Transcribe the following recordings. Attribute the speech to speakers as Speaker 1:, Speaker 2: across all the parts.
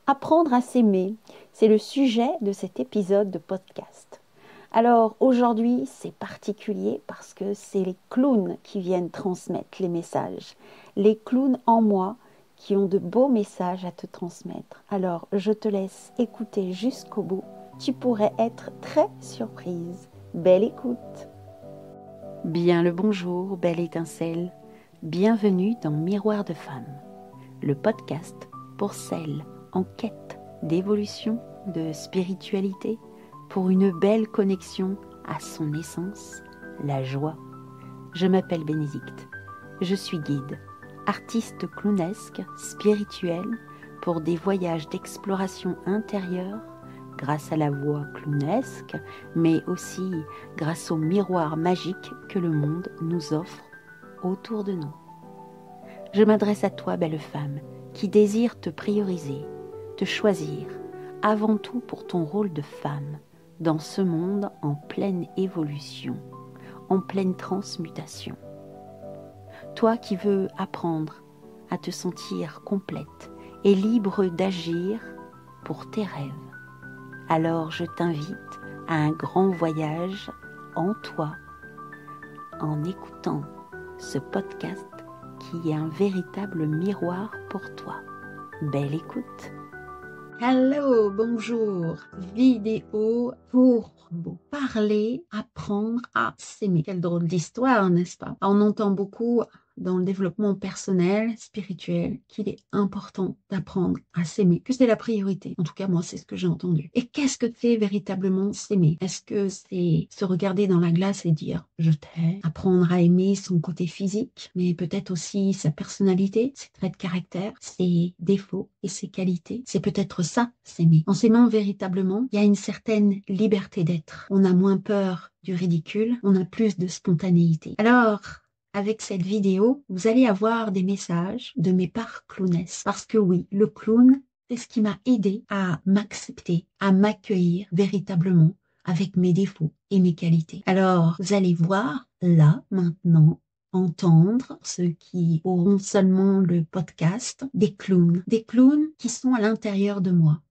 Speaker 1: Apprendre à s'aimer, c'est le sujet de cet épisode de podcast. Alors aujourd'hui, c'est particulier parce que c'est les clowns qui viennent transmettre les messages. Les clowns en moi qui ont de beaux messages à te transmettre. Alors je te laisse écouter jusqu'au bout. Tu pourrais être très surprise. Belle écoute. Bien le bonjour, belle étincelle. Bienvenue dans Miroir de femme, le podcast pour celles en quête d'évolution, de spiritualité, pour une belle connexion à son essence, la joie. Je m'appelle Bénédicte, je suis guide, artiste clownesque, spirituelle, pour des voyages d'exploration intérieure, grâce à la voix clownesque, mais aussi grâce au miroir magique que le monde nous offre autour de nous. Je m'adresse à toi, belle femme, qui désire te prioriser, te choisir, avant tout pour ton rôle de femme, dans ce monde en pleine évolution, en pleine transmutation. Toi qui veux apprendre à te sentir complète et libre d'agir pour tes rêves, alors je t'invite à un grand voyage en toi, en écoutant ce podcast qui est un véritable miroir pour toi. Belle écoute.
Speaker 2: Hello, bonjour. Vidéo pour vous parler, apprendre à s'aimer. Quelle drôle d'histoire, n'est-ce pas? On entend beaucoup dans le développement personnel, spirituel, qu'il est important d'apprendre à s'aimer, que c'est la priorité. En tout cas, moi, c'est ce que j'ai entendu. Et qu'est-ce que c'est véritablement s'aimer? Est-ce que c'est se regarder dans la glace et dire « je t'aime », apprendre à aimer son côté physique, mais peut-être aussi sa personnalité, ses traits de caractère, ses défauts et ses qualités? C'est peut-être ça, s'aimer. En s'aimant véritablement, il y a une certaine liberté d'être. On a moins peur du ridicule, on a plus de spontanéité. Alors, avec cette vidéo, vous allez avoir des messages de mes parts clownesses. Parce que oui, le clown, c'est ce qui m'a aidé à m'accepter, à m'accueillir véritablement avec mes défauts et mes qualités. Alors, vous allez voir là, maintenant, entendre ceux qui auront seulement le podcast, des clowns qui sont à l'intérieur de moi.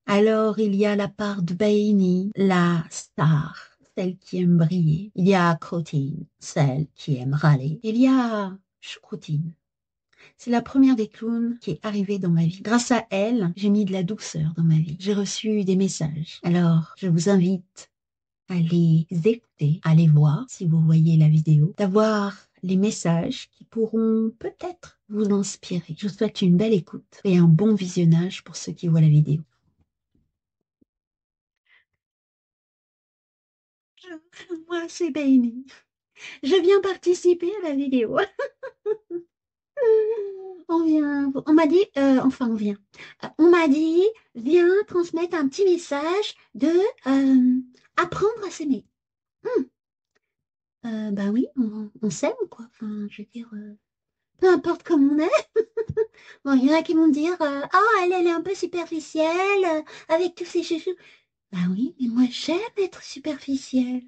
Speaker 2: Alors, il y a la part de Baini, la star, celle qui aime briller. Il y a Crottine, celle qui aime râler. Il y a Choucroutine. C'est la première des clowns qui est arrivée dans ma vie. Grâce à elle, j'ai mis de la douceur dans ma vie. J'ai reçu des messages. Alors, je vous invite à les écouter, à les voir si vous voyez la vidéo, d'avoir les messages qui pourront peut-être vous inspirer. Je vous souhaite une belle écoute et un bon visionnage pour ceux qui voient la vidéo. Moi, c'est Baini. Je viens participer à la vidéo. On m'a dit, on vient. On m'a dit, viens transmettre un petit message de apprendre à s'aimer. Ben oui, on s'aime, quoi. Enfin, je veux dire, peu importe comment on est. Bon, il y en a qui vont me dire, elle est un peu superficielle avec tous ces chouchous. Ben oui, mais moi, j'aime être superficielle.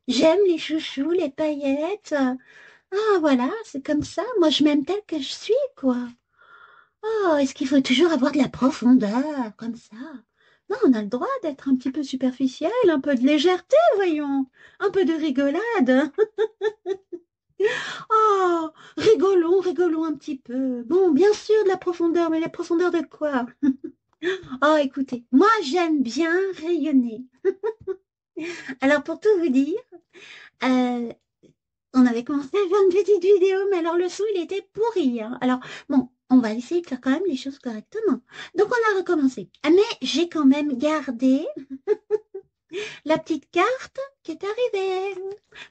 Speaker 2: J'aime les chouchous, les paillettes. Ah, voilà, c'est comme ça. Moi, je m'aime telle que je suis, quoi. Oh, est-ce qu'il faut toujours avoir de la profondeur, comme ça? Non, on a le droit d'être un petit peu superficiel, un peu de légèreté, voyons. Un peu de rigolade. Oh, rigolons un petit peu. Bon, bien sûr, de la profondeur, mais la profondeur de quoi? Oh, écoutez, moi, j'aime bien rayonner. Alors, pour tout vous dire, euh, on avait commencé à faire une petite vidéo, mais alors le son, il était pourri, hein. Alors, bon, on va essayer de faire quand même les choses correctement. Donc, on a recommencé. Ah, mais j'ai quand même gardé la petite carte qui est arrivée.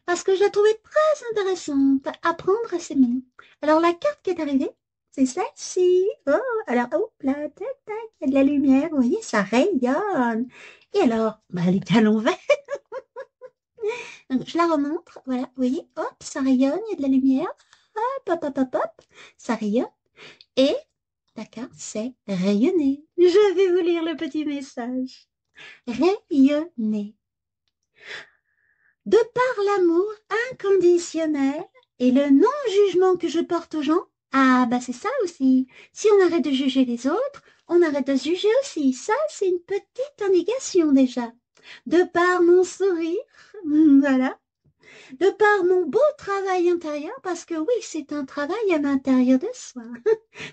Speaker 2: Parce que je la trouvais très intéressante. Apprendre à s'aimer. Alors, la carte qui est arrivée, c'est celle-ci. Oh, alors, hop là, tac, tac, il y a de la lumière. Vous voyez, ça rayonne. Et alors, bah, elle est à l'envers. Donc, je la remontre, voilà, vous voyez, hop, ça rayonne, il y a de la lumière, hop, hop, hop, hop, hop, ça rayonne, et la carte, c'est rayonner. Je vais vous lire le petit message. Rayonner. De par l'amour inconditionnel et le non-jugement que je porte aux gens, ah, bah c'est ça aussi. Si on arrête de juger les autres, on arrête de se juger aussi. Ça, c'est une petite indication déjà. De par mon sourire, voilà, de par mon beau travail intérieur, parce que oui, c'est un travail à l'intérieur de soi.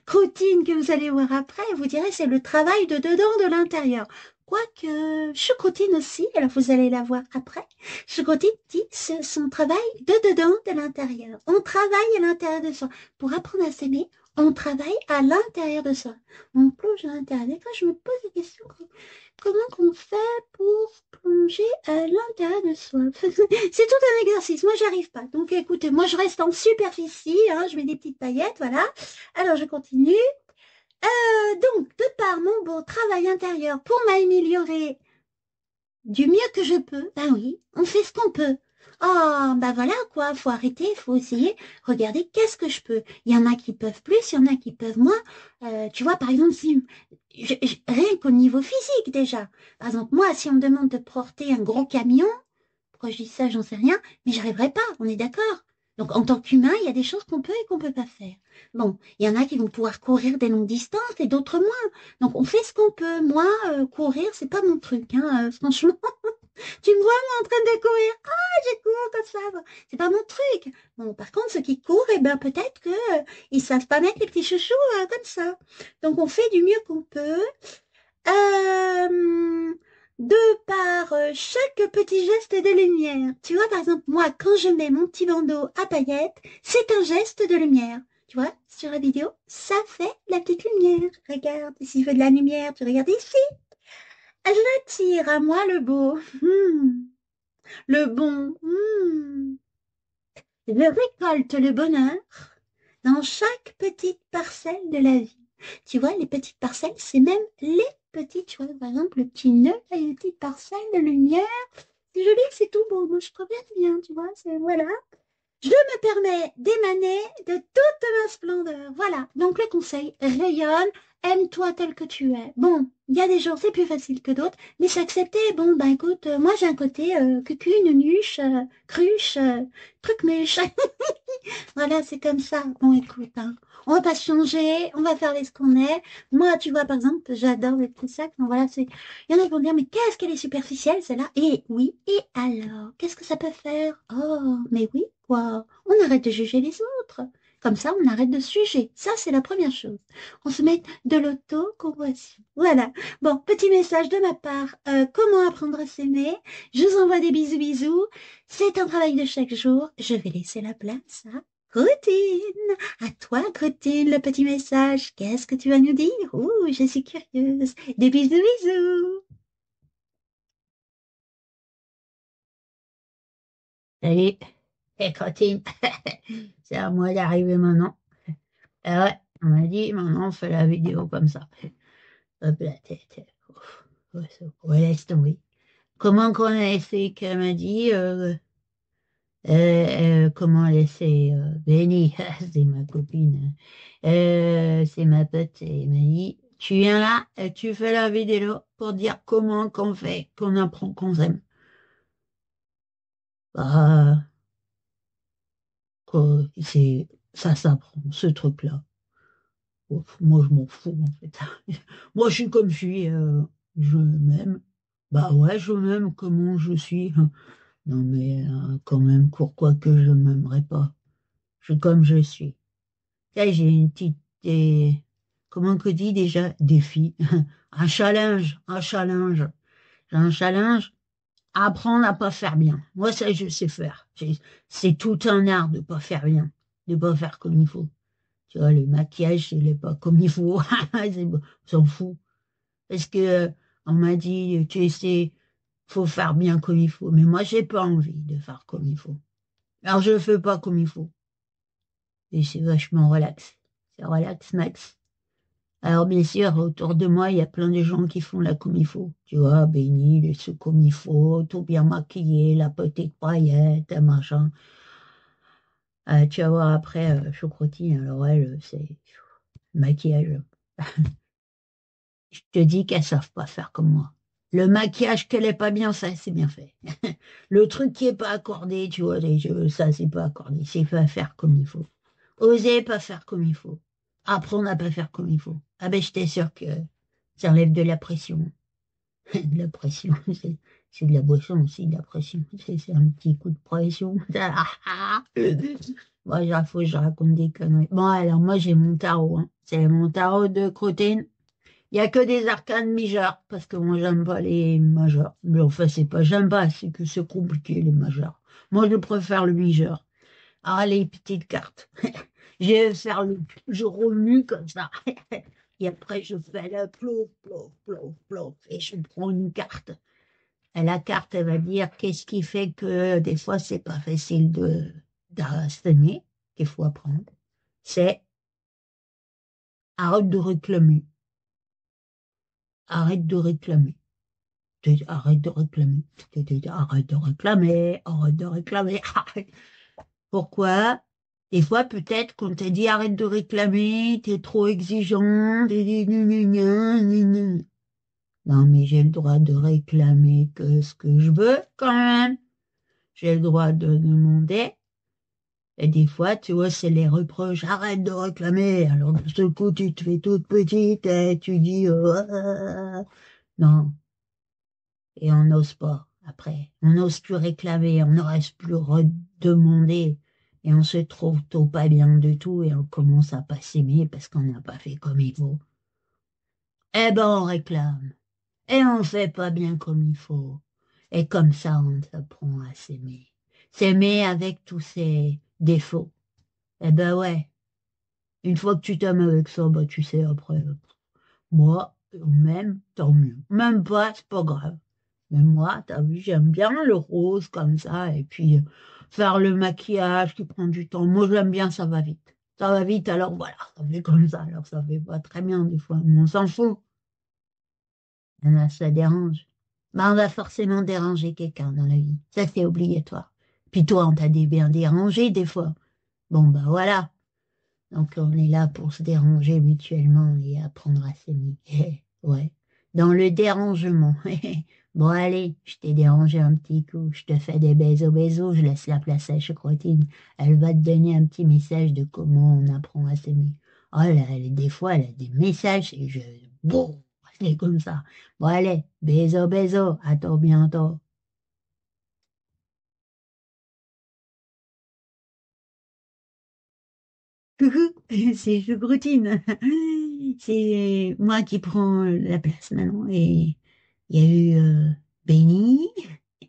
Speaker 2: Routine que vous allez voir après, vous direz c'est le travail de dedans, de l'intérieur. Quoique, Choucroutine aussi, alors vous allez la voir après, Choucroutine dit c'est son travail de dedans, de l'intérieur. On travaille à l'intérieur de soi. Pour apprendre à s'aimer, on travaille à l'intérieur de soi. On plonge à l'intérieur. Des fois, je me pose des questions. Comment qu'on fait pour plonger à l'intérieur de soi? C'est tout un exercice. Moi, j'arrive pas. Donc, écoutez, moi, je reste en superficie. Hein, je mets des petites paillettes, voilà. Alors, je continue. Donc, de par mon beau travail intérieur pour m'améliorer du mieux que je peux, ben oui, on fait ce qu'on peut. Oh, ben voilà quoi, faut arrêter, faut essayer. Regardez, qu'est-ce que je peux? Il y en a qui peuvent plus, il y en a qui peuvent moins. Tu vois, par exemple, si rien qu'au niveau physique déjà. Par exemple, moi, si on me demande de porter un gros camion, pourquoi je dis ça, j'en sais rien, mais j'arriverai pas, on est d'accord. Donc, en tant qu'humain, il y a des choses qu'on peut et qu'on peut pas faire. Bon, il y en a qui vont pouvoir courir des longues distances et d'autres moins. Donc, on fait ce qu'on peut. Moi, courir, c'est pas mon truc, hein, franchement. Tu me vois, moi, en train de courir. Ah, je cours comme ça. Bon, c'est pas mon truc. Bon, par contre, ceux qui courent, eh ben, peut-être que ils savent pas mettre les petits chouchous comme ça. Donc, on fait du mieux qu'on peut. Euh, de par chaque petit geste de lumière. Tu vois, par exemple, moi, quand je mets mon petit bandeau à paillettes, c'est un geste de lumière. Tu vois, sur la vidéo, ça fait la petite lumière. Regarde, s'il fait de la lumière, tu regardes ici. J'attire à moi le beau, le bon. Je récolte le bonheur dans chaque petite parcelle de la vie. Tu vois, les petites parcelles, c'est même les petites, tu vois, par exemple, le petit nœud, là, il y a une petite parcelle de lumière. C'est joli, c'est tout beau. Moi, je trouve bien, tu vois, c'est, voilà. Je me permets d'émaner de toute ma splendeur. Voilà. Donc, le conseil, rayonne, aime-toi tel que tu es. Bon, il y a des jours, c'est plus facile que d'autres, mais c'est accepté. Bon, ben écoute, moi, j'ai un côté cucu, nunuche, cruche, truc-muche. Voilà, c'est comme ça. Bon, écoute, hein, on va pas changer, on va faire avec ce qu'on est. Moi, tu vois, par exemple, j'adore les petits sacs. Donc voilà, c'est. Il y en a qui vont dire, mais qu'est-ce qu'elle est superficielle, celle-là? Et oui, et alors? Qu'est-ce que ça peut faire? Oh, mais oui, quoi. On arrête de juger les autres. Comme ça, on arrête de se juger. Ça, c'est la première chose. On se met de l'auto-compassion. Voilà. Bon, petit message de ma part. Comment apprendre à s'aimer? Je vous envoie des bisous, bisous. C'est un travail de chaque jour. Je vais laisser la place à Routine. À toi, Routine, le petit message. Qu'est-ce que tu vas nous dire? Ouh, je suis curieuse. Des bisous, bisous.
Speaker 3: Salut, et Crotine, c'est à moi d'arriver maintenant. Ah ouais, on m'a dit, maintenant on fait la vidéo comme ça. Hop la tête. Ouf, ouais, laisse tomber. Comment qu'on a essayé qu'elle m'a dit, comment laisser Benny, c'est ma copine, c'est ma pote, et elle m'a dit, tu viens là et tu fais la vidéo pour dire comment qu'on fait, qu'on apprend qu'on s'aime. Bah, quoi, ça s'apprend, ce truc-là. Ouf, moi, je m'en fous, en fait. Moi, je suis comme je suis. Je m'aime. Bah ouais, je m'aime comment je suis. Non, mais quand même, pourquoi que je m'aimerais pas? Je suis comme je suis. Là, j'ai une petite... comment que dit déjà? Défi. Un challenge. Un challenge. J'ai un challenge. Apprendre à pas faire bien. Moi, ça, je sais faire. C'est tout un art de pas faire bien. De pas faire comme il faut. Tu vois, le maquillage, il n'est pas comme il faut. On s'en fout. Parce que on m'a dit, tu sais, faut faire bien comme il faut. Mais moi, j'ai pas envie de faire comme il faut. Alors, je fais pas comme il faut. Et c'est vachement relax. C'est relax, max. Alors, bien sûr, autour de moi, il y a plein de gens qui font là comme il faut. Tu vois, béni, les sous comme il faut, tout bien maquillé, la petite paillette, machin. Tu vas voir après, Choucroutine, alors elle, c'est maquillage. Je te dis qu'elles savent pas faire comme moi. Le maquillage qu'elle est pas bien fait, c'est bien fait. Le truc qui est pas accordé, tu vois, les jeux, ça c'est pas accordé. C'est pas faire comme il faut. Oser pas faire comme il faut. Apprendre à pas faire comme il faut. Ah ben, j'étais sûre que Ça enlève de la pression. De la pression, c'est de la boisson aussi, de la pression. C'est un petit coup de pression. Moi, il faut que je raconte des conneries. Bon, alors, moi, j'ai mon tarot. Hein. C'est mon tarot de Crotine. Il n'y a que des arcanes mineures, parce que moi, j'aime pas les majeurs. Mais enfin, c'est pas j'aime pas, c'est que c'est compliqué, les majeurs. Moi, je préfère le majeur. Ah, les petites cartes. Je vais faire je remue comme ça. Et après, je fais le plouf, plouf, plouf, plouf. Et je prends une carte. Et la carte, elle va dire qu'est-ce qui fait que des fois, c'est pas facile d'assumer, qu'il faut apprendre. C'est arrête de réclamer. Arrête de réclamer. Arrête de réclamer. Arrête de réclamer. Arrête de réclamer. Pourquoi? Des fois, peut-être qu'on t'a dit arrête de réclamer, t'es trop exigeant. Non, mais j'ai le droit de réclamer que ce que je veux quand même. J'ai le droit de demander. Et des fois, tu vois, c'est les reproches. Arrête de réclamer. Alors, de ce coup, tu te fais toute petite et tu dis, non. Et on n'ose pas après. On n'ose plus réclamer, on n'ose plus redemander. Et on se trouve tout pas bien du tout et on commence à pas s'aimer parce qu'on n'a pas fait comme il faut. Eh ben, on réclame. Et on fait pas bien comme il faut. Et comme ça, on s'apprend à s'aimer. S'aimer avec tous ses défauts. Eh ben ouais. Une fois que tu t'aimes avec ça, bah tu sais après. Moi, même, tant mieux. Même pas, c'est pas grave. Mais moi, t'as vu, j'aime bien le rose comme ça, et puis faire le maquillage qui prend du temps. Moi, j'aime bien, ça va vite. Ça va vite, alors voilà, ça fait comme ça. Alors ça fait pas très bien des fois, mais on s'en fout. Là, ça dérange. Bah, on va forcément déranger quelqu'un dans la vie. Ça, c'est obligatoire. Puis toi, on t'a bien dérangé des fois. Bon, bah voilà. Donc on est là pour se déranger mutuellement et apprendre à s'aimer. Ouais. Dans le dérangement. Bon allez, je t'ai dérangé un petit coup. Je te fais des bisous. Je laisse la place à Chocrotine. Elle va te donner un petit message de comment on apprend à s'aimer. Oh là, des fois, elle a des messages et je... Bon, c'est comme ça. Bon allez, bisous. À toi bientôt. Coucou, c'est Choucroutine. C'est moi qui prends la place maintenant. Et il y a eu Benny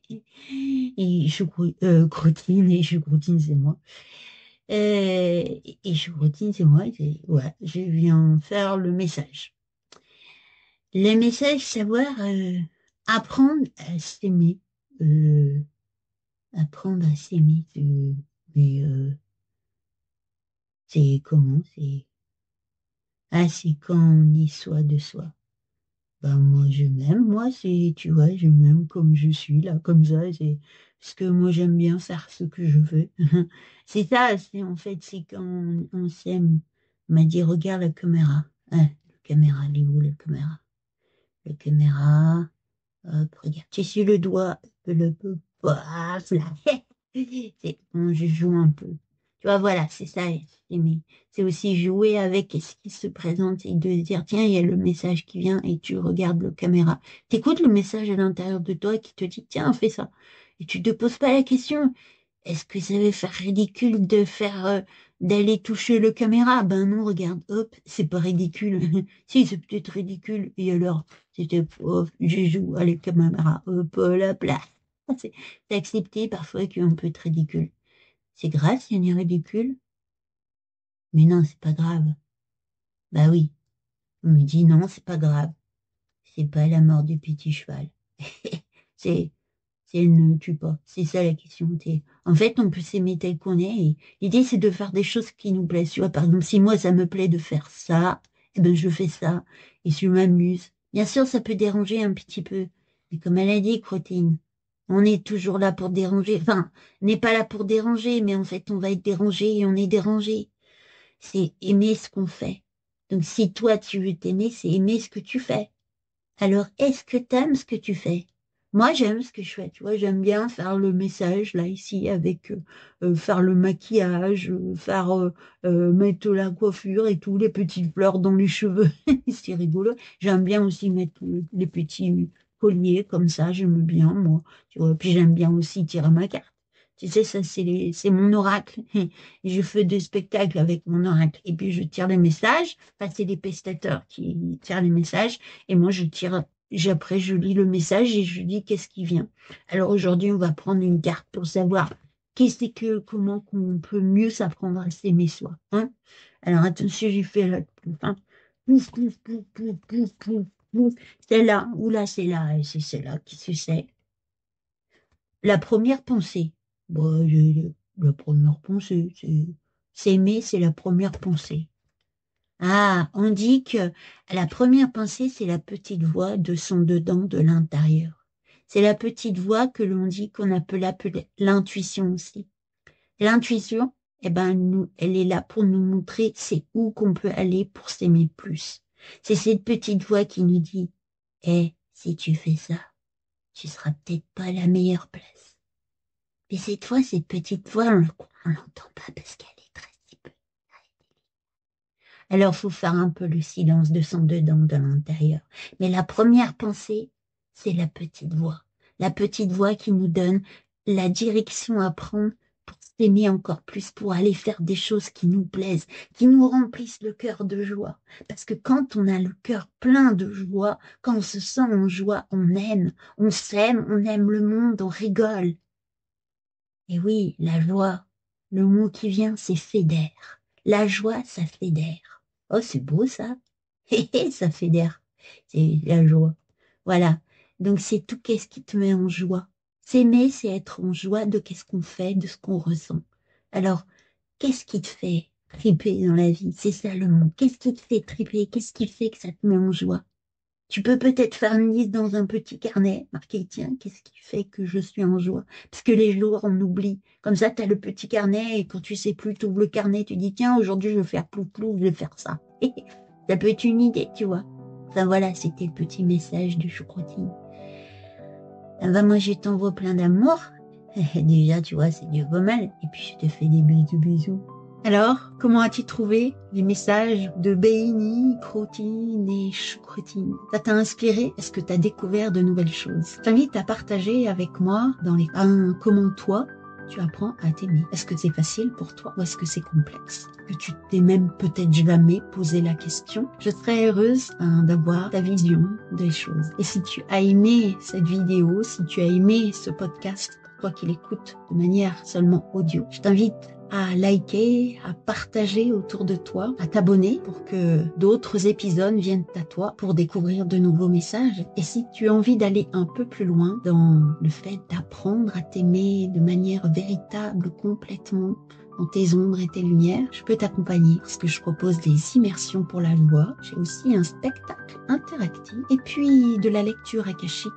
Speaker 3: et Croutine et Choucroutine, c'est moi. Et Choucroutine, c'est moi. Ouais, je viens faire le message. Le message, savoir apprendre à s'aimer. Euh, apprendre à s'aimer. Mais c'est comment? C'est quand on est soi de soi. Ben moi je m'aime, moi c'est, tu vois, je m'aime comme je suis là, comme ça, c'est parce que moi j'aime bien faire ce que je veux. C'est ça, c'est en fait, c'est quand on s'aime. On m'a dit regarde la caméra. Hein, la caméra, elle est où la caméra? La caméra, hop, regarde, tu suis le doigt, paf, là. C'est bon, je joue un peu. Tu vois, voilà, c'est ça, aimer. C'est aussi jouer avec ce qui se présente et de se dire, tiens, il y a le message qui vient et tu regardes la caméra. T'écoutes le message à l'intérieur de toi qui te dit, tiens, fais ça. Et tu te poses pas la question, est-ce que ça va faire ridicule de faire, d'aller toucher le caméra? Ben non, regarde, hop, c'est pas ridicule. Si, c'est peut-être ridicule. Et alors, c'était, hop, je joue à la caméra, hop, la place. C'est accepté parfois qu'on peut être ridicule. C'est grave si on est ridicule? Mais non, c'est pas grave. Bah oui. On me dit non, c'est pas grave. C'est pas la mort du petit cheval. C'est, c'est ne tue pas. C'est ça la question. En fait, on peut s'aimer tel qu'on est. Et l'idée, c'est de faire des choses qui nous plaisent. Tu vois, par exemple, si moi, ça me plaît de faire ça, eh ben, je fais ça. Et je m'amuse. Bien sûr, ça peut déranger un petit peu. Mais comme elle a dit, Crotine, on est toujours là pour déranger. Enfin, on n'est pas là pour déranger, mais en fait, on va être dérangé et on est dérangé. C'est aimer ce qu'on fait. Donc, si toi, tu veux t'aimer, c'est aimer ce que tu fais. Alors, est-ce que tu aimes ce que tu fais? Moi, j'aime ce que je fais, tu vois, j'aime bien faire le message, là, ici, avec faire le maquillage, mettre la coiffure et tout, les petites fleurs dans les cheveux, c'est rigolo. J'aime bien aussi mettre les petits colliers comme ça, j'aime bien, moi, tu vois. Puis j'aime bien aussi tirer ma carte. Tu sais, ça, c'est mon oracle. Je fais des spectacles avec mon oracle. Et puis, je tire les messages. Enfin, c'est les pestateurs qui tirent les messages. Et moi, après, je lis le message et je dis qu'est-ce qui vient. Alors aujourd'hui, on va prendre une carte pour savoir comment qu'on peut mieux s'apprendre à s'aimer soi. Hein. Alors attention, j'ai fait la pouf, hein. Pouf, pouf, pouf, pouf, pouf, pouf, pouf. Celle-là, oula, c'est là, et c'est celle-là, qu'est-ce que c'est? La première pensée. Bon, la première pensée, c'est s'aimer, c'est la première pensée. Ah, on dit que la première pensée, c'est la petite voix de son dedans, de l'intérieur. C'est la petite voix que l'on dit qu'on appelle l'intuition aussi. Et l'intuition, eh ben, elle est là pour nous montrer c'est où qu'on peut aller pour s'aimer plus. C'est cette petite voix qui nous dit, si tu fais ça, tu seras peut-être pas à la meilleure place. Mais cette fois, cette petite voix, on l'entend pas parce qu'elle est très si peu. Alors, faut faire un peu le silence de son dedans, de l'intérieur. Mais la première pensée, c'est la petite voix. La petite voix qui nous donne la direction à prendre pour s'aimer encore plus, pour aller faire des choses qui nous plaisent, qui nous remplissent le cœur de joie. Parce que quand on a le cœur plein de joie, quand on se sent en joie, on aime, on s'aime, on aime le monde, on rigole. Et oui, la joie, le mot qui vient, c'est fédère. La joie, ça fédère. Oh, c'est beau ça. Hé, hé, ça fédère. C'est la joie. Voilà. Donc c'est tout qu'est-ce qui te met en joie. S'aimer, c'est être en joie de qu'est-ce qu'on fait, de ce qu'on ressent. Alors, qu'est-ce qui te fait triper dans la vie? C'est ça le mot. Qu'est-ce qui te fait triper? Qu'est-ce qui fait que ça te met en joie? Tu peux peut-être faire une liste dans un petit carnet, marquer, tiens, qu'est-ce qui fait que je suis en joie? Parce que les jours, on oublie. Comme ça, tu as le petit carnet et quand tu sais plus, tu ouvres le carnet, tu dis, tiens, aujourd'hui, je vais faire plou-plou, je vais faire ça. Ça peut être une idée, tu vois. Enfin voilà, c'était le petit message de choucroutine. Ben, moi, je t'envoie plein d'amour. Déjà, tu vois, c'est déjà pas mal. Et puis, je te fais des bisous, bisous. Alors, comment as-tu trouvé les messages de Béini, Croutine et Choucroutine? Ça t'a inspiré? Est-ce que tu as découvert de nouvelles choses? Je t'invite à partager avec moi dans les comment toi, tu apprends à t'aimer. Est-ce que c'est facile pour toi ou est-ce que c'est complexe? Que tu t'es même peut-être jamais posé la question? Je serais heureuse d'avoir ta vision des choses. Et si tu as aimé cette vidéo, si tu as aimé ce podcast, toi qui l'écoutes de manière seulement audio, je t'invite à liker, à partager autour de toi, à t'abonner pour que d'autres épisodes viennent à toi pour découvrir de nouveaux messages. Et si tu as envie d'aller un peu plus loin dans le fait d'apprendre à t'aimer de manière véritable, complètement, dans tes ombres et tes lumières, je peux t'accompagner parce que je propose des immersions pour la joie. J'ai aussi un spectacle interactif et puis de la lecture akashique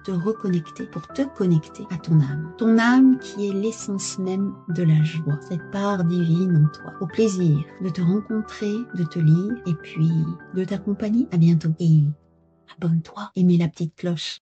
Speaker 3: te reconnecter, pour te connecter à ton âme. Ton âme qui est l'essence même de la joie, cette part divine en toi. Au plaisir de te rencontrer, de te lire et puis de t'accompagner. À bientôt et abonne-toi et mets la petite cloche.